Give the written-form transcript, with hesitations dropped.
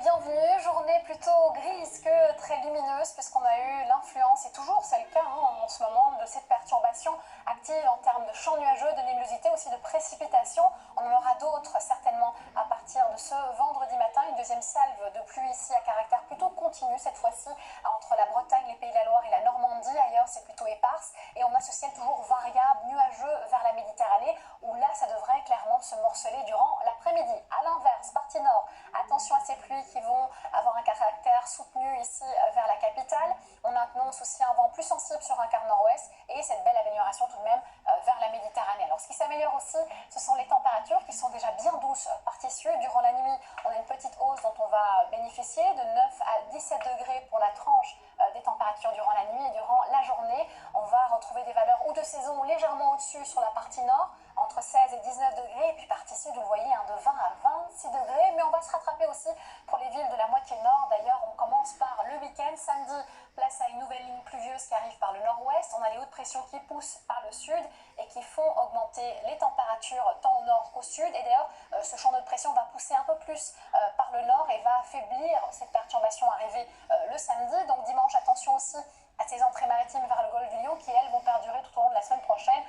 bienvenue. Journée plutôt grise que très lumineuse puisqu'on a eu l'influence, et toujours c'est le cas en ce moment, de cette perturbation active en termes de champs nuageux, de nébulosité, aussi de précipitations. On en aura d'autres certainement à partir de ce vendredi matin. Une deuxième salve de pluie ici à caractère plutôt continu cette fois-ci entre la Bretagne, les Pays de la Loire et la Normandie. Ailleurs c'est plutôt éparse et on a ce ciel toujours variable, nuageux vers la Méditerranée où là ça devrait clairement se morceler durant l'après-midi. A l'inverse, partie nord, attention à ces pluies qui vont avoir un caractère soutenu ici vers la capitale. On annonce aussi un vent plus sensible sur un quart nord-ouest et cette belle amélioration tout de même vers la Méditerranée. Alors ce qui s'améliore aussi, ce sont les températures qui sont déjà bien douces partie sud. Durant la nuit, on a une petite hausse dont on va bénéficier de 9 à 17 degrés pour la tranche des températures durant la nuit, et durant la journée, on va retrouver des valeurs ou de saison légèrement au-dessus sur la partie nord, entre 16 et 19 degrés, et puis partie sud, vous voyez, de 20 à 26 degrés, mais on va se rattraper aussi pour les villes de la moitié nord. D'ailleurs, on commence par le week-end. Samedi, place à une nouvelle ligne pluvieuse qui arrive par le nord-ouest. On a les hautes pressions qui poussent par le sud et qui font augmenter les températures tant au nord qu'au sud. Et d'ailleurs, ce champ de pression va pousser un peu plus par le nord et va affaiblir cette perturbation arrivée le samedi. Donc dimanche, attention aussi à ces entrées maritimes vers le golfe du Lion qui, elles, vont perdurer tout au long de la semaine prochaine.